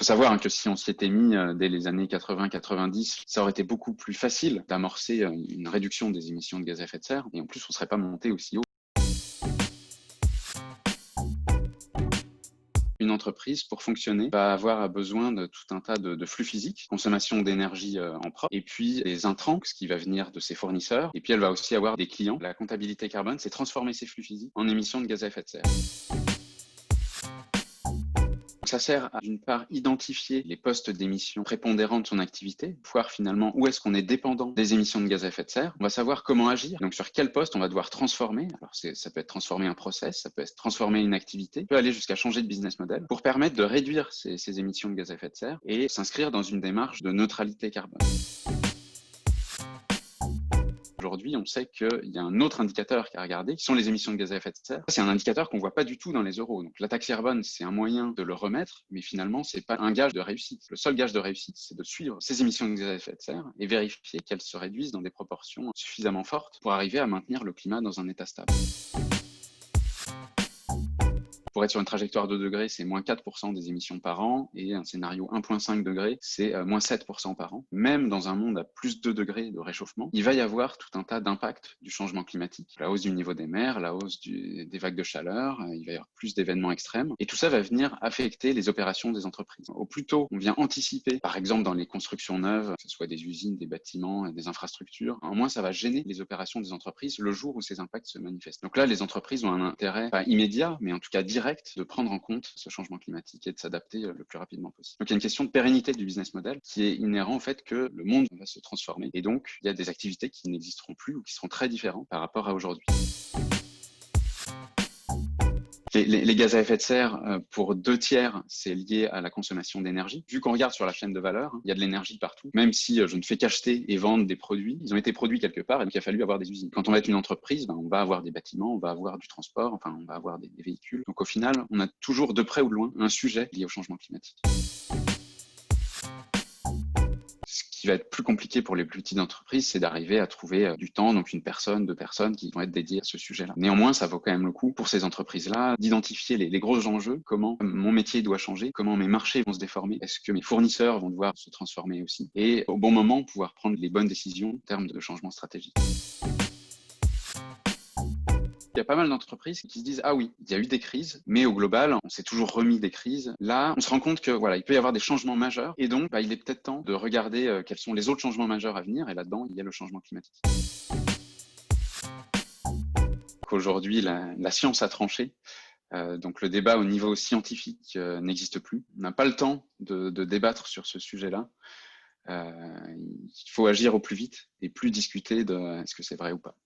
faut savoir que si on s'y était mis dès les années 80-90, ça aurait été beaucoup plus facile d'amorcer une réduction des émissions de gaz à effet de serre et en plus, on ne serait pas monté aussi haut. Une entreprise, pour fonctionner, va avoir besoin de tout un tas de flux physiques, consommation d'énergie en propre, et puis des intrants, ce qui va venir de ses fournisseurs. Et puis, elle va aussi avoir des clients. La comptabilité carbone, c'est transformer ces flux physiques en émissions de gaz à effet de serre. Ça sert à, d'une part, identifier les postes d'émissions prépondérants de son activité, voir finalement où est-ce qu'on est dépendant des émissions de gaz à effet de serre. On va savoir comment agir, donc sur quel poste on va devoir transformer. Alors ça peut être transformer un process, ça peut être transformer une activité, ça peut aller jusqu'à changer de business model pour permettre de réduire ces émissions de gaz à effet de serre et s'inscrire dans une démarche de neutralité carbone. Aujourd'hui, on sait qu'il y a un autre indicateur qui a regardé, qui sont les émissions de gaz à effet de serre. C'est un indicateur qu'on voit pas du tout dans les euros. Donc, la taxe carbone, c'est un moyen de le remettre, mais finalement, c'est pas un gage de réussite. Le seul gage de réussite, c'est de suivre ces émissions de gaz à effet de serre et vérifier qu'elles se réduisent dans des proportions suffisamment fortes pour arriver à maintenir le climat dans un état stable. Pour être sur une trajectoire de 2 degrés, c'est moins 4% des émissions par an, et un scénario 1,5 degrés, c'est moins 7% par an. Même dans un monde à plus 2 degrés de réchauffement, il va y avoir tout un tas d'impacts du changement climatique. La hausse du niveau des mers, la hausse des vagues de chaleur, il va y avoir plus d'événements extrêmes, et tout ça va venir affecter les opérations des entreprises. Au plus tôt on vient anticiper, par exemple dans les constructions neuves, que ce soit des usines, des bâtiments, des infrastructures, au moins ça va gêner les opérations des entreprises le jour où ces impacts se manifestent. Donc là, les entreprises ont un intérêt, pas immédiat, mais en tout cas direct, de prendre en compte ce changement climatique et de s'adapter le plus rapidement possible. Donc il y a une question de pérennité du business model qui est inhérent au fait que le monde va se transformer et donc il y a des activités qui n'existeront plus ou qui seront très différentes par rapport à aujourd'hui. Les gaz à effet de serre, pour 2/3, c'est lié à la consommation d'énergie. Vu qu'on regarde sur la chaîne de valeur, il y a de l'énergie partout. Même si je ne fais qu'acheter et vendre des produits, ils ont été produits quelque part et donc il a fallu avoir des usines. Quand on va être une entreprise, on va avoir des bâtiments, on va avoir du transport, enfin on va avoir des véhicules. Donc au final, on a toujours de près ou de loin un sujet lié au changement climatique. Ce qui va être plus compliqué pour les plus petites entreprises, c'est d'arriver à trouver du temps, donc une personne, 2 personnes qui vont être dédiées à ce sujet-là. Néanmoins, ça vaut quand même le coup pour ces entreprises-là d'identifier les gros enjeux, comment mon métier doit changer, comment mes marchés vont se déformer, est-ce que mes fournisseurs vont devoir se transformer aussi, et au bon moment, pouvoir prendre les bonnes décisions en termes de changement stratégique. Il y a pas mal d'entreprises qui se disent « Ah oui, il y a eu des crises, mais au global, on s'est toujours remis des crises. » Là, on se rend compte que voilà, il peut y avoir des changements majeurs et donc il est peut-être temps de regarder quels sont les autres changements majeurs à venir et là-dedans, il y a le changement climatique. Aujourd'hui, la science a tranché. Donc le débat au niveau scientifique n'existe plus. On n'a pas le temps de débattre sur ce sujet-là. Il faut agir au plus vite et plus discuter de est-ce que c'est vrai ou pas.